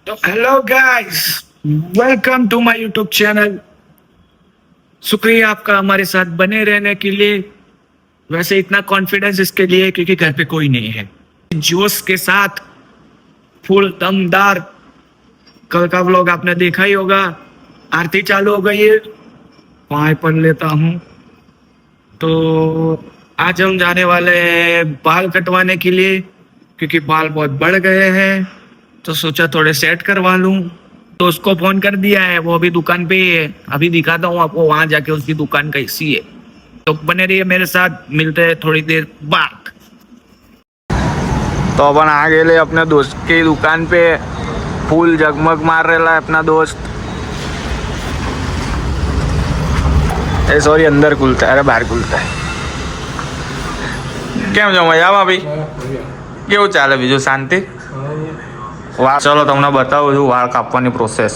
तो hello guys, welcome to my YouTube channel. शुक्रिया आपका हमारे साथ बने रहने के लिए। वैसे इतना कॉन्फिडेंस इसके लिए क्योंकि घर पे कोई नहीं है। जोश के साथ फुल दमदार कल का व्लॉग आपने देखा ही होगा। आरती चालू हो गई है, पाए पढ़ लेता हूँ। तो आज हम जाने वाले हैं बाल कटवाने के लिए क्योंकि बाल बहुत बढ़ गए हैं। तो सोचा थोड़े सेट करवा लूं। तो उसको फोन कर दिया है, वो अभी दुकान पे ही है। अभी दिखाता हूँ आपको वहां जाके उसकी दुकान कैसी है। तो बने रहिए मेरे साथ, मिलते हैं थोड़ी देर बाद। तो अपन आ गए अपने दोस्त की दुकान पे। फूल जगमग मार रहा है अपना दोस्त। सॉरी, अंदर खुलता है, अरे बाहर खुलता है। કેમ છો? મજામાં ભાઈ? કેવું ચાલે બીજું? શાંતિ? વાળ ચલો તમને બતાવું છું વાળ કાપવાની પ્રોસેસ.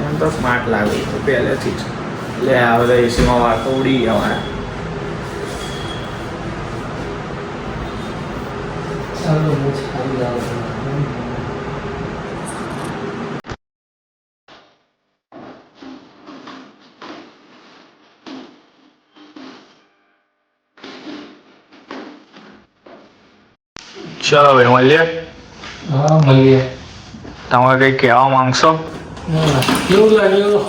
એમ તો સ્માર્ટ લાગે છે પહેલેથી જ. લે આ બધા એસીમાં વાળ તો ઉડી ગયા મારા. ચલો ભાઈ મળીએ. હા મળીએ. તમે કંઈ કહેવા માંગશો? કેવું લાગ્યું?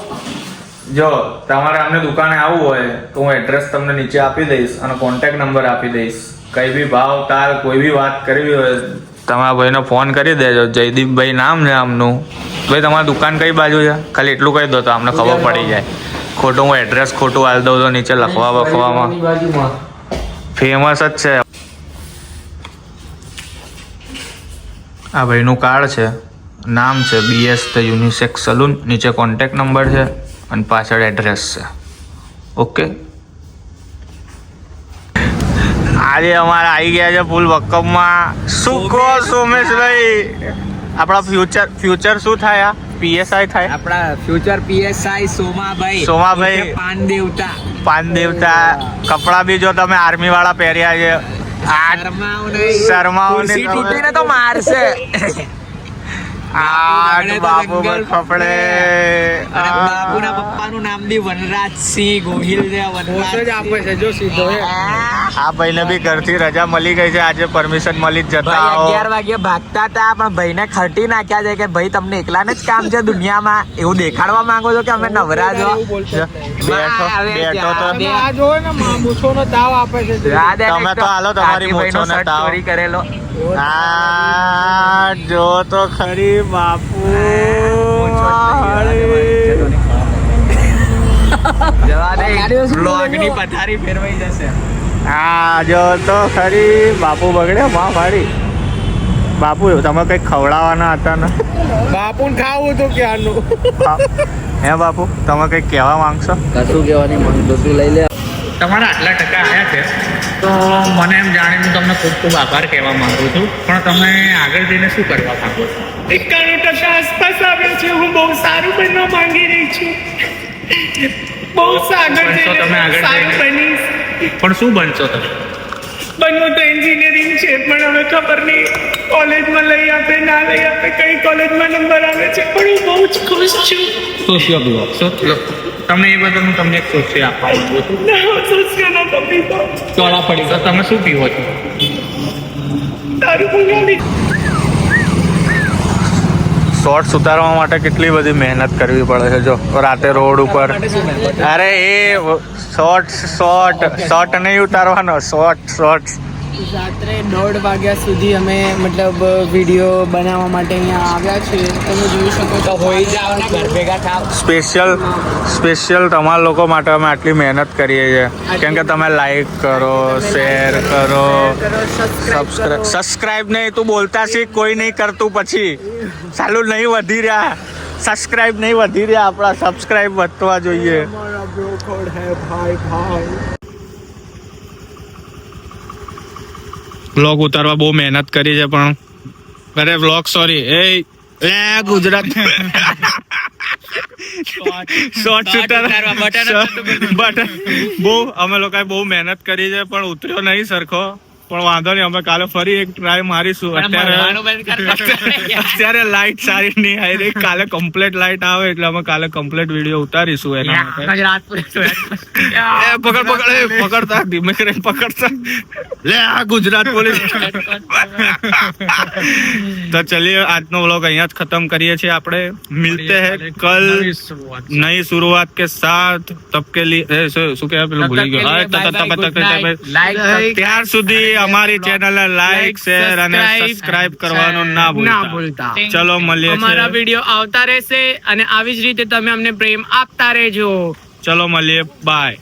જો તમારે અમને દુકાને આવવું હોય તો હું એડ્રેસ તમને નીચે આપી દઈશ અને કોન્ટેક્ટ નંબર આપી દઈશ. કઈ બી ભાવ તાલ કોઈ બી વાત કરવી હોય તમારા ભાઈને ફોન કરી દેજો. જયદીપભાઈ નામ છે આમનું. ભાઈ તમારી દુકાન કઈ બાજુ છે ખાલી એટલું કહી દો તો અમને ખબર પડી જાય. ખોટું હું એડ્રેસ ખોટું હાલ દઉં તો નીચે લખવા બખવામાં બાજુમાં ફેમસ જ છે. આ ભાઈનું કાર્ડ છે, નામ છે BS ધ યુનિસેક્સ સલૂન. નીચે કોન્ટેક્ટ નંબર છે અને પાછળ એડ્રેસ છે. ઓકે. આજે અમારા આવી ગયા છે ફૂલ વક્કમમાં. શું કહો સોમેશભાઈ? આપણા ફ્યુચર શું થાય? આ PSI થાય આપણા ફ્યુચર PSI સોમાભાઈ. સોમાભાઈ. પાન દેવતા. પાન દેવતા. કપડા બી જો તમે આર્મી વાળા પહેર્યા છે. શરમાઓ ખુરશી તૂટીને તો મારશે. બાપુ કપડે. બાપુના પપ્પાનું નામ બી વનરાજસિંહ ગોહિલ છે. આપે છે જો સીધો આ ભાઈને બી ઘરથી રજા મળી ગઈ છે. આજે પરમિશન મળી જ જતા આવો. 11 વાગે ભાગતા હતા પણ ભાઈને ખર્ટી નાખ્યા છે કે ભાઈ તમને એકલાને જ કામ છે દુનિયામાં એવું દેખાડવા માંગો છો કે અમે નવરા છો. બેઠો તો આ જોવે ને મૂછોનો તાવ આપે છે. તમે તો હાલો તમારી મૂછોને તાવ. ચોરી કરેલો. આ જો તો ખરી બાપુ. જવા દે, બ્લોગની પથારી ફેરવાઈ જશે. આ જો તો ખરી બાપુ બગડે માં ફાડી. બાપુ તમે કઈ ખવડાવવાના હતા ને? બાપુને ખાવું હતું ક્યારનું. હે બાપુ તમે કઈ કહેવા માંગશો? કશું કહેવાની માંગતો તું લઈ લે. તમારા આટલા ટકા આવ્યા છે તો મને એમ જાણીને તમને ખૂબ ખૂબ આભાર કહેવા માંગુ છું. પણ તમે આગળ જઈને શું કરવા માંગો છો? 91% આસપાસ આવ્યો છે. હું બહુ સારું બનવા માંગી રહી છું. બહુ આગળ બનશો તમે આગળ સારું જઈને? બનીશ. પણ શું બનશો તમે? બનવું તો એન્જિનિયરિંગ છે પણ હવે ખબર નહીં કોલેજમાં લઈ આપે ના લઈ આપે કઈ કોલેજમાં નંબર આવે છે પણ હું બહુ જ ખુશ છું તમને એ બદલ હું તમને એક સોચી આપવા માંગુ છું. ના હું સોચના ના તો પીતો ચોળા પડી તો તમે શું પીવો છો? દારૂ પીવાની શોર્ટ્સ ઉતારવા માટે કેટલી બધી મહેનત કરવી પડે છે જો રાતે રોડ ઉપર. અરે એ શોર્ટ નહીં ઉતારવાનો, શોર્ટ. રાત્રે 1:30 વાગ્યા સુધી અમે મતલબ વિડીયો બનાવવા માટે અહીંયા આવ્યા છીએ. તમે જોઈ શકો છો હોઈ જાઓ ને ઘર ભેગા થાવ. સ્પેશિયલ તમારા લોકો માટે અમે આટલી મહેનત કરીએ છીએ કેમ કે તમે લાઈક કરો, શેર કરો, સબસ્ક્રાઇબ નહીં તું બોલતા શીખ. કોઈ નહીં કરતું પછી ચાલુ નહીં વધી રહ્યા, સબસ્ક્રાઇબ નહીં વધી રહ્યા, આપણા સબસ્ક્રાઇબ વધવા જોઈએ. વ્લોગ ઉતારવા બહુ મહેનત કરી છે પણ અરે વ્લોગ સોરી એ ગુજરાત શોર્ટ બટન બહુ અમે લોકોએ બહુ મહેનત કરી છે પણ ઉતર્યો નહીં સરખો. પણ વાંધો નહીં, અમે કાલે ફરી એક ટ્રાય મારીશું. અત્યારે લાઈટ સારી નહીં આવી રહી, કાલે કમ્પ્લીટ લાઈટ આવે એટલે અમે કાલે કમ્પ્લીટ વિડીયો ઉતારીશું એના માટે. પકડતા ધીમે કરીને પકડતા લે આ ગુજરાત પોલીસ. તો ચલિए આજનો વ્લોગ અહીંયા જ ખत्म કરીએ છીએ આપણે. મિલતે હૈ કલ નई शुरुआत के साथ. तब के लिए શું કહેવાય પેલું ભૂલી ગયો. ત્યાર સુધી અમારી ચેનલ લાઈક શેર અને સબસ્ક્રાઇબ કરવાનું ના ભૂલતા. ચલો મળીએ અમારા છીએ. વિડીયો આવતા રહેશે અને આવી જ રીતે તમે અમને પ્રેમ આપતા રહેજો. ચલો મળીએ, બાય.